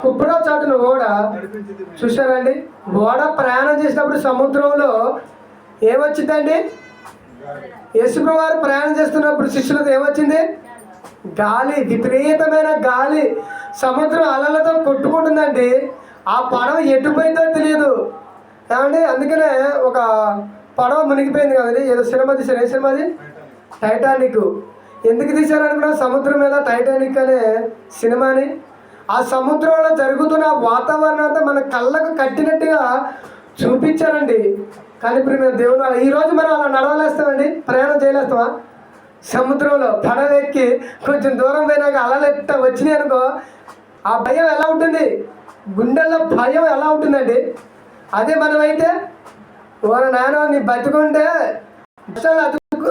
కుప్రో చాటున ఓడ. చూసారండి, ఓడ ప్రయాణం చేసినప్పుడు సముద్రంలో ఏమొచ్చిందండి? యేసుప్రభువు వారు ప్రయాణం చేస్తున్నప్పుడు శిష్యులకు ఏమొచ్చింది? గాలి, విపరీతమైన గాలి, సముద్రం అలలతో కొట్టుకుంటుందండి. ఆ పడవ ఎటుపోయిందో తెలియదు ఏమండి. అందుకనే ఒక పడవ మునిగిపోయింది కదండి. ఏదో సినిమా తీశారు. ఏ సినిమాది? టైటానిక్. ఎందుకు తీశారనుకున్నా? సముద్రం మీద టైటానిక్ అనే సినిమాని. ఆ సముద్రంలో జరుగుతున్న వాతావరణం అంతా మన కళ్ళకు కట్టినట్టుగా చూపించారండి. కానీ ఇప్పుడు మేము దేవుడు ఈరోజు మనం అలా నడవలేస్తామండి, ప్రయాణం చేయలేస్తామా? సముద్రంలో పడవ ఎక్కి కొంచెం దూరం పోయినాక అలలెట్ట వచ్చినాయి అనుకో, ఆ భయం ఎలా ఉంటుంది? గుండెల్లో భయం ఎలా ఉంటుందండి? అదే మనమైతే ఓ నాయన నీ బతుకుంటే అసలు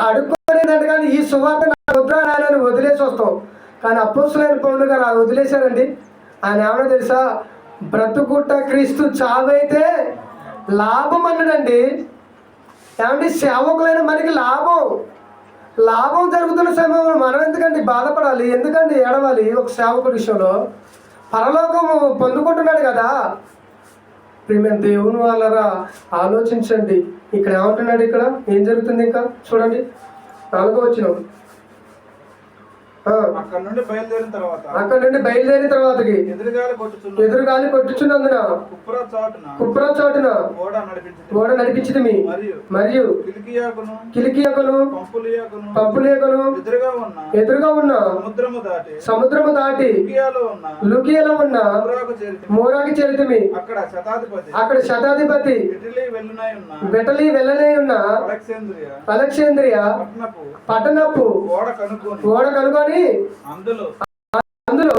అడుక్కోలేదంటే కానీ ఈ సువార్త నా వద్దురా నాయనని వదిలేసి వస్తాం. కానీ అపోస్తులైన పౌలు గారు అది వదిలేశారండి. ఆయన ఏమన్నా తెలుసా? బ్రతుకుట క్రీస్తు, చావైతే లాభం అన్నాడండి. ఏమంటే సేవకులైన మనకి లాభం జరుగుతున్న సమయంలో మనం ఎందుకండి బాధపడాలి? ఎందుకండి ఏడవాలి? ఒక సేవకుడి విషయంలో పరలోకం పొందుకుంటున్నాడు కదా. ప్రియమైన దేవుని వాళ్ళరా ఆలోచించండి. ఇక్కడ ఏమంటున్నాడు? ఇక్కడ ఏం జరుగుతుంది? ఇంకా చూడండి 4వ వచనం. అక్కడ నుండి బయలుదేరిన తర్వాతకి ఎదురుగాలి కొట్టుచున్నందున కుప్రో చాటున ఓడ నడిపించితిమి. మరియు కిలికియాకును పంపులియాకును ఎదురుగా ఉన్న సముద్రము దాటి లుకియాలో ఉన్న మోరాకి చేరితిమి. అక్కడ శతాధిపతి బెటలి వెళ్ళనే ఉన్న అలెగ్జాంద్రియ పట్టణపు ఓడ కనుగొని అందులో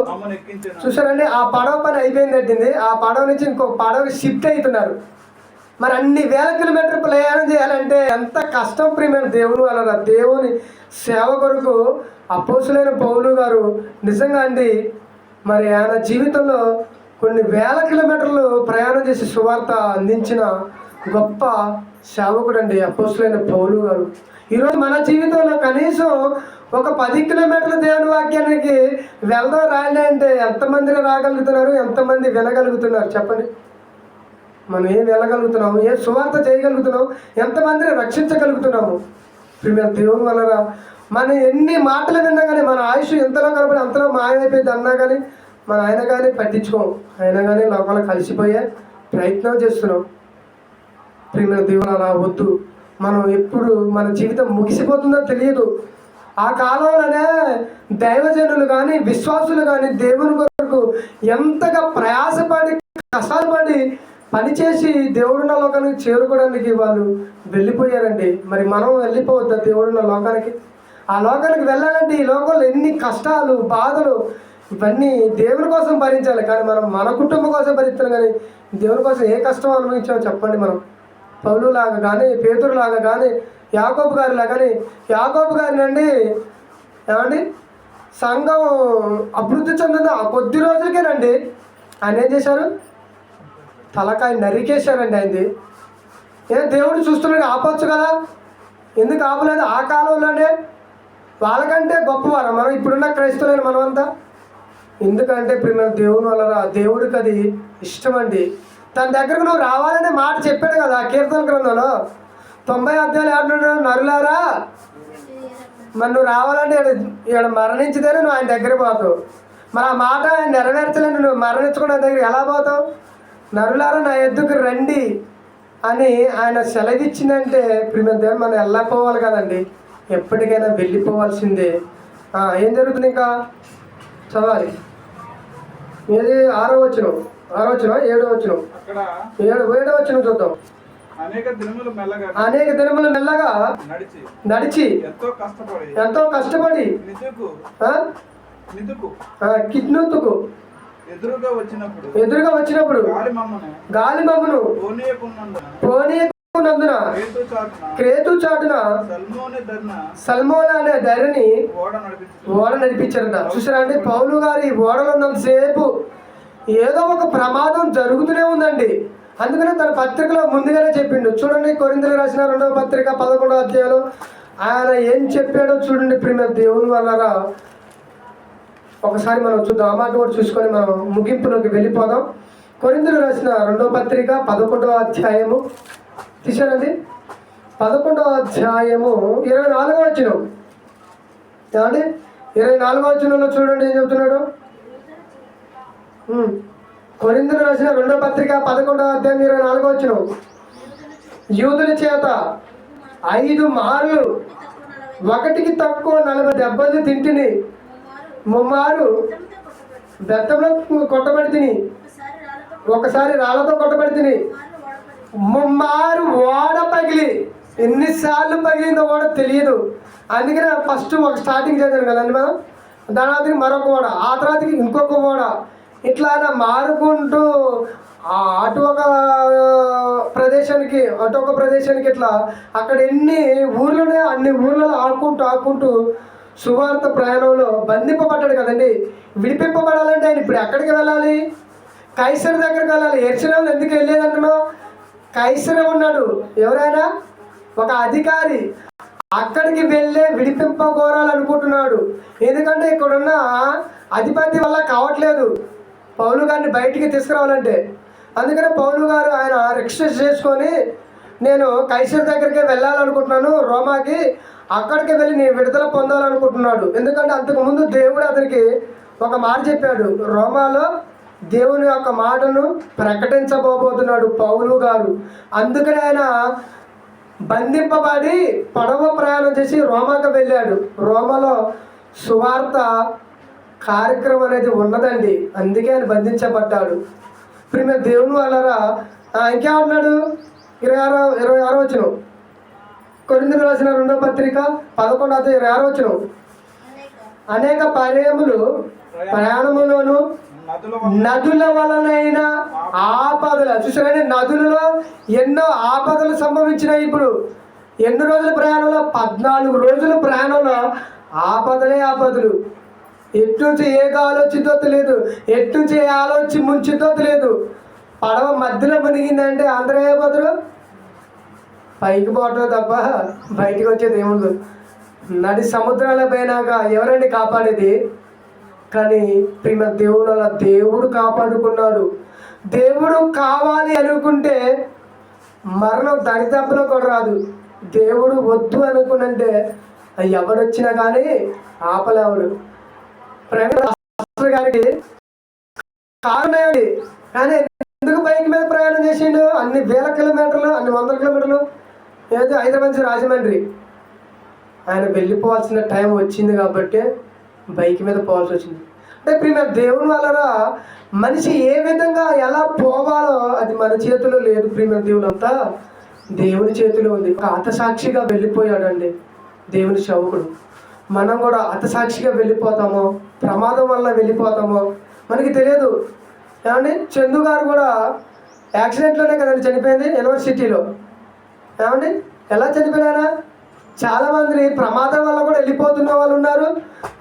చూసారండి. ఆ పడవ పని అయిపోయింది కట్టింది. ఆ పడవ నుంచి ఇంకొక పడవకి షిఫ్ట్ అవుతున్నారు. మరి అన్ని వేల కిలోమీటర్ ప్రయాణం చేయాలంటే ఎంత కష్టం ప్రియమైన దేవుని వల్ల. దేవుని సేవ కొరకు అపోస్తులైన పౌలు గారు నిజంగా అండి మరి ఆయన జీవితంలో కొన్ని వేల కిలోమీటర్లు ప్రయాణం చేసి సువార్త అందించిన గొప్ప సేవకుడు అండి అపోస్తులైన పౌలు గారు. ఈరోజు మన జీవితంలో కనీసం ఒక 10 కిలోమీటర్ల దేవుని వాక్యానికి వెళ్దాం రాయండి అంటే ఎంతమంది రాగలుగుతున్నారు? ఎంతమంది వినగలుగుతున్నారు? చెప్పండి. మనం ఏం వెళ్ళగలుగుతున్నాము? ఏం సువార్త చేయగలుగుతున్నాము? ఎంతమందిని రక్షించగలుగుతున్నాము? ప్రియమైన దేవుని వల్ల మనం ఎన్ని మాటలు విన్నా కానీ మన ఆయుష్ ఎంతలో కనపడి అంతలో మాయమైపోయింది అన్నా కానీ మన ఆయన కానీ పట్టించుకోం. అయినా కానీ లోపల కలిసిపోయే ప్రయత్నం చేస్తున్నాం. ప్రియమైన దేవుని అలా వద్దు. మనం ఎప్పుడు మన జీవితం ముగిసిపోతుందో తెలియదు. ఆ కాలంలోనే దైవజనులు కానీ విశ్వాసులు కానీ దేవుని కొరకు ఎంతగా ప్రయాసపడి కష్టాలు పడి పనిచేసి దేవుడున్న లోకానికి చేరుకోవడానికి వాళ్ళు వెళ్ళిపోయారండి. మరి మనం వెళ్ళిపోవద్దా దేవుడున్న లోకానికి? ఆ లోకానికి వెళ్ళాలంటే ఈ లోకంలో ఎన్ని కష్టాలు బాధలు ఇవన్నీ దేవుని కోసం భరించాలి. కానీ మనం మన కుటుంబం కోసం భరిస్తాం. కానీ దేవుని కోసం ఏ కష్టం అనుభవించామో చెప్పండి. మనం పౌలులాగా కానీ పేతురులాగా కానీ యాకోబు గారిలా కానీ యాకోబు గారిని అండి ఏమండి సంఘం అభివృద్ధి చెందింది ఆ కొద్ది రోజులకేనండి. ఆయన ఏం చేశారు? తలకాయ నరికేశారండి ఆయనది. దేవుడు చూస్తున్నాడు, ఆపొచ్చు కదా, ఎందుకు ఆపలేదు? ఆ కాలంలోనే వాళ్ళకంటే గొప్పవారు మనం ఇప్పుడున్న క్రైస్తవులైన మనమంతా. ఎందుకంటే ప్రియమైన దేవుని వల్ల దేవుడికి అది ఇష్టం అండి. తన దగ్గరకు నువ్వు రావాలనే మాట చెప్పాడు కదా కీర్తన గ్రంథంలో 90 అధ్యాయాలు ఏమంటున్నాడు? నరులారా మరి నువ్వు రావాలంటే ఇక్కడ మరణించితేనే నువ్వు ఆయన దగ్గర పోతావు. మరి ఆ మాట ఆయన నెరవేర్చలేని నువ్వు మరణించుకున్న దగ్గర ఎలా పోతావు? నరులారా నా ఎద్దుకు రండి అని ఆయన సెలవిచ్చిందంటే ప్రియమైన దేవుడు మనం వెళ్ళకపోవాలి కదండి. ఎప్పటికైనా వెళ్ళిపోవాల్సిందే. ఏం జరుగుతుంది? ఇంకా చదవాలి. ఏది 6వ వచనం 7వ వచనం 7వ వచనం చూద్దాం. అనేక దినములు మెల్లగా నడిచి ఎంతో కష్టపడి కిట్నూతుకు ఎదురుగా వచ్చినప్పుడు గాలి మమ్మను పోనీయకున్నందున క్రేతు చాటున సల్మోన అనే ధరని ఓడ నడిపించారట. చూసారా అండి? పౌలు గారి ఓడలో ఉన్నంతసేపు ఏదో ఒక ప్రమాదం జరుగుతూనే ఉందండి. అందుకనే తన పత్రికలో ముందుగానే చెప్పిండు. చూడండి, కొరింథీయులకు రాసిన 2వ పత్రిక 11వ అధ్యాయంలో ఆయన ఏం చెప్పాడో చూడండి. ప్రియమైన దేవుని వల్ల ఒకసారి మనం చూద్దాం. ఆ మాట కూడా చూసుకొని మనం ముగింపులోకి వెళ్ళిపోదాం. కొరింథీయులకు రాసిన 2వ పత్రిక 11వ అధ్యాయము తీశారండి. 11వ అధ్యాయము 24వ వచనం. ఏమండి 24వ వచనంలో చూడండి ఏం చెబుతున్నాడు. కొరింథీయులకు రాసిన 2వ పత్రిక 11వ అధ్యాయం 24వ వచనం. యూదుల చేత 5 మార్లు ఒకటికి తక్కువ 40 దెబ్బలు తింటిని, ముమ్మారు బెత్తంలో కొట్టబడి తిని, ఒకసారి రాళ్ళతో కొట్టబడి తిని, ముమ్మారు ఓడ పగిలి. ఎన్నిసార్లు పగిలిందో ఓడ తెలియదు. అందుకనే ఫస్ట్ ఒక స్టార్టింగ్ చదివాను కదండి మనం. దాని మరొక ఓడ, ఆ తర్వాతకి ఇంకొక ఓడ, ఇట్లా మారుకుంటూ అటు ఒక ప్రదేశానికి ఇట్లా అక్కడ ఎన్ని ఊర్లునే అన్ని ఊర్లలో ఆకుంటూ సువార్త ప్రయాణంలో బంధింపబడ్డాడు కదండి. విడిపింపబడాలంటే ఆయన ఇప్పుడు ఎక్కడికి వెళ్ళాలి? కైసర్ దగ్గరికి వెళ్ళాలి. ఎర్షలేములో ఎందుకు వెళ్ళేదంటున్నావు? కైసరే ఉన్నాడు, ఎవరైనా ఒక అధికారి. అక్కడికి వెళ్ళే విడిపింపగోరాలనుకుంటున్నాడు. ఎందుకంటే ఇక్కడున్న అధిపతి వల్ల కావట్లేదు పౌలు గారిని బయటికి తీసుకురావాలంటే. అందుకనే పౌలు గారు ఆయన రిక్వెస్ట్ చేసుకొని, నేను కైసర్ దగ్గరికి వెళ్ళాలనుకుంటున్నాను, రోమాకి, అక్కడికి వెళ్ళి నేను విడుదల పొందాలనుకుంటున్నాడు. ఎందుకంటే అంతకుముందు దేవుడు అతనికి ఒక మాట చెప్పాడు. రోమాలో దేవుని యొక్క మాటను ప్రకటించబోతున్నాడు పౌలు గారు. అందుకని ఆయన బంధింపబడి పడవ ప్రయాణం చేసి రోమాకి వెళ్ళాడు. రోమాలో సువార్త కార్యక్రమం అనేది ఉన్నదండి. అందుకే ఆయన బంధించబడ్డాడు. ఇప్పుడు మేము దేవుని వాళ్ళరా ఇంకేమన్నాడు? 26వ వచనం. కొరింథీయులకు రాసిన 2వ పత్రిక 11వ వచనం. అనేక ప్రయాణములోను నదుల వలనైన ఆపదలు. చూసారండి, నదులలో ఎన్నో ఆపదలు సంభవించినాయి. ఇప్పుడు ఎన్ని రోజుల ప్రయాణంలో? 14 రోజుల ప్రయాణంలో ఆపదలు. ఎటు నుంచి ఏ గాలి వచ్చిందో తెలియదు, ఎటు నుంచి ఏ ఆలోచి ముంచిందో తెలియదు. పడవ మధ్యలో మునిగిందంటే అందరూ అయిపోతారు, పైకి పోవటం తప్ప బయటికి వచ్చేది ఏముండదు. నది సముద్రాల పైనాక ఎవరండి కాపాడేది? కానీ ప్రేమ దేవుడు కాపాడుకున్నాడు. దేవుడు కావాలి అనుకుంటే మరణం దరిదాపులో కూడా రాదు. దేవుడు వద్దు అనుకున్నంటే ఎవడొచ్చినా కానీ ఆపలేవాడు. గారికి కారణం కానీ ఎందుకు బైక్ మీద ప్రయాణం చేసిండు? అన్ని వేల కిలోమీటర్లు, అన్ని 100 కిలోమీటర్లు. ఏదో హైదరాబాద్ నుంచి రాజమండ్రి. ఆయన వెళ్ళిపోవాల్సిన టైం వచ్చింది కాబట్టి బైక్ మీద పోవాల్సి వచ్చింది. అంటే ప్రియ దేవుని వలన మనిషి ఏ విధంగా ఎలా పోవాలో అది మన చేతిలో లేదు. ప్రియ దేవులంతా దేవుని చేతిలో ఉంది. ఒక హతసాక్షిగా వెళ్ళిపోయాడండి దేవుని సేవకుడు. మనం కూడా హతసాక్షిగా వెళ్ళిపోతామో, ప్రమాదం వల్ల వెళ్ళిపోతామో మనకి తెలియదు. ఏమండి, చందు గారు కూడా యాక్సిడెంట్లోనే కదండి చనిపోయింది యూనివర్సిటీలో. ఏమండి, ఎలా చనిపోయారా? చాలామంది ప్రమాదం వల్ల కూడా వెళ్ళిపోతున్న వాళ్ళు ఉన్నారు,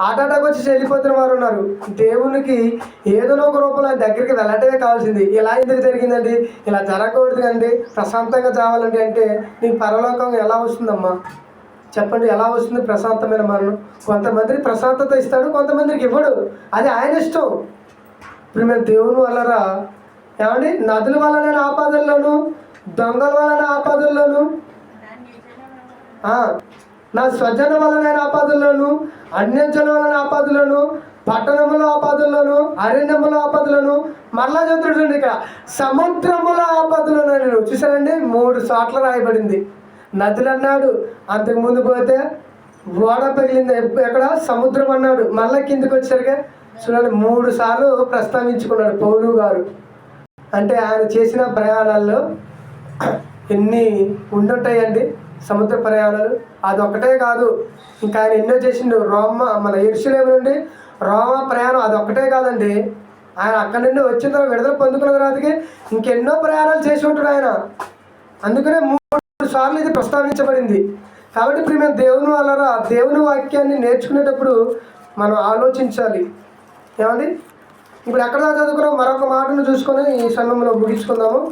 హార్ట్ అటాక్ వచ్చి వెళ్ళిపోతున్న వారు ఉన్నారు. దేవునికి ఏదో ఒక రూపంలో దగ్గరికి వెళ్ళటమే కావాల్సింది. ఇలా ఎందుకు జరిగిందండి? ఇలా జరగకూడదు కండి, ప్రశాంతంగా చావాలండి అంటే నీకు పరలోకం ఎలా వస్తుందమ్మా చెప్పండి? ఎలా వస్తుంది ప్రశాంతమైన మరణం? కొంతమందికి ప్రశాంతత ఇస్తాడు, కొంతమందికి ఇవ్వడు. అది ఆయన ఇష్టం. ఇప్పుడు మేము దేవుని వల్లరా ఏమండి నదుల వలన ఆపదల్లోను, దొంగల వలన ఆపదల్లోను, నా స్వజన వలన ఆపదల్లోను, అన్యజన వలన ఆపదలను, పట్టణముల ఆపదలను, అరణ్యముల ఆపదలను, మరలా చదువుతుంది ఇక సముద్రముల ఆపదలను. చూసారండి, 3 చోట్ల రాయబడింది. నదులు అన్నాడు, అంతకుముందు పోతే ఓడ పగిలింది, ఎక్కడ సముద్రం అన్నాడు, మళ్ళీ కిందికి వచ్చారుగా చూడండి 3 సార్లు ప్రస్తావించుకున్నాడు పౌలు గారు. అంటే ఆయన చేసిన ప్రయాణాల్లో ఎన్ని ఉండుంటాయండి సముద్ర ప్రయాణాలు. అదొక్కటే కాదు, ఇంకా ఆయన ఎన్నో చేసిండు. మన యెరూషలేము నుండి రోమా ప్రయాణం అదొక్కటే కాదండి. ఆయన అక్కడి నుండి వచ్చిన తర్వాత విడుదల పొందుకున్న తర్వాతకి ఇంకెన్నో ప్రయాణాలు చేసి ఉంటాడు ఆయన. అందుకనే 3 సార్లు ఇది ప్రస్తావించబడింది. కాబట్టి ఇప్పుడు మేము దేవుని వల్ల దేవుని వాక్యాన్ని నేర్చుకునేటప్పుడు మనం ఆలోచించాలి. ఏమండి, ఇప్పుడు ఎక్కడ చదువుకున్నాం? మరొక మాటను చూసుకొని ఈ సమయంలో ముగించుకుందాము.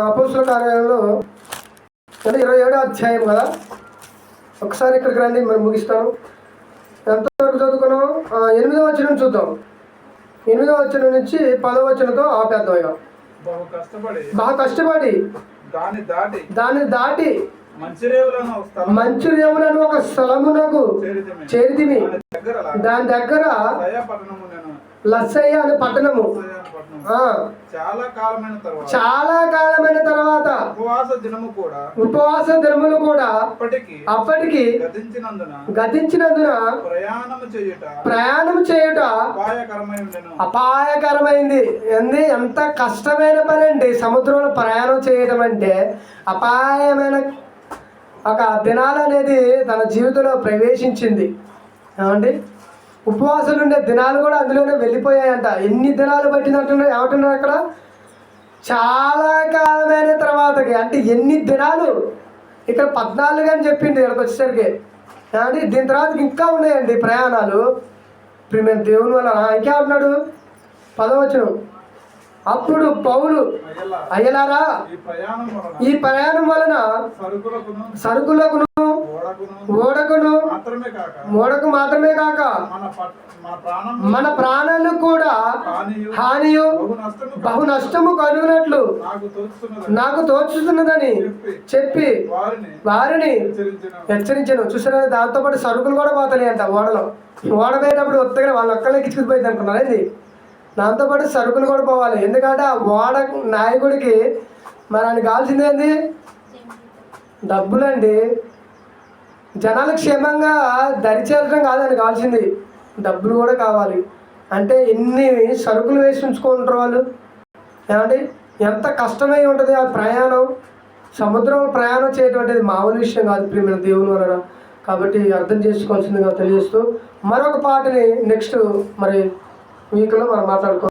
అపోస్తుల కార్యాలయంలో 27వ అధ్యాయం కదా, ఒకసారి ఇక్కడికి రండి, మనం ముగిస్తాను. ఎంతో వరకు చదువుకున్నాం. 8వ వచనం చూద్దాం. 8వ వచనం నుంచి 10వ వచనంతో ఆపేద్దాం. ఇక బాగా కష్టపడి దాన్ని దాటి మంచిర్యములను ఒక స్థలమునకు చేరితిమి. దాని దగ్గర లస్సయ్య అనే పట్టణము. చాలా కాలమైన తర్వాత ఉపవాస దినములు కూడా అప్పటికి గతించినందున ప్రయాణం చేయుట అపాయకరమైంది. ఎంత కష్టమైన పని అండి సముద్రంలో ప్రయాణం చేయడం అంటే. అపాయమైన ఒక దినాలు అనేది తన జీవితంలో ప్రవేశించింది. ఏమండి, ఉపవాసాలు ఉండే దినాలు కూడా అందులోనే వెళ్ళిపోయాయంట. ఎన్ని దినాలు పట్టినట్టున్నారు ఏమంటున్నారు అక్కడ? చాలా కాలమైన తర్వాతకి. అంటే ఎన్ని దినాలు? ఇక్కడ 14 అని చెప్పింది ఇక్కడికి వచ్చేసరికి. ఏమండి, దీని తర్వాత ఇంకా ఉన్నాయండి ప్రయాణాలు. ఇప్పుడు మేము దేవుని వల్ల ఇంకేమంటున్నాడు? 10వ వచనం. అప్పుడు పౌలు, అయ్యలారా, ఈ ప్రయాణం వలన సరుకులకును ఓడకు మాత్రమే కాక మన ప్రాణాలకు కూడా హానియు బహు నష్టము కలుగునట్లు నాకు తోచుతున్నదని చెప్పి వారిని హెచ్చరించాను. చూసారా, దాంతోపాటు సరుకులు కూడా పోతాయి అంట ఓడలో. ఓడ పోయేటప్పుడు ఒత్తగా వాళ్ళు ఒక్కలే కిచ్చుకుపోయింది అనుకున్నారు ఏంది. దాంతోపాటు సరుకులు కూడా పోవాలి. ఎందుకంటే ఆ ఓడ నాయకుడికి మరి ఆయన కావాల్సింది ఏంది? డబ్బులండి. జనాలు క్షేమంగా దరిచేరడం కాదని కావాల్సింది, డబ్బులు కూడా కావాలి. అంటే ఎన్ని సరుకులు వేసి ఉంచుకుంటారు వాళ్ళు. ఏమంటే ఎంత కష్టమై ఉంటుంది ఆ ప్రయాణం. సముద్రం ప్రయాణం చేయటువంటిది మామూలు విషయం కాదు ప్రియమైన దేవుని వలన. కాబట్టి అర్థం చేసుకోవాల్సిందిగా తెలియజేస్తూ మరొక పాటని నెక్స్ట్ మరి వీక్లో మనం మాట్లాడుకోవాలి.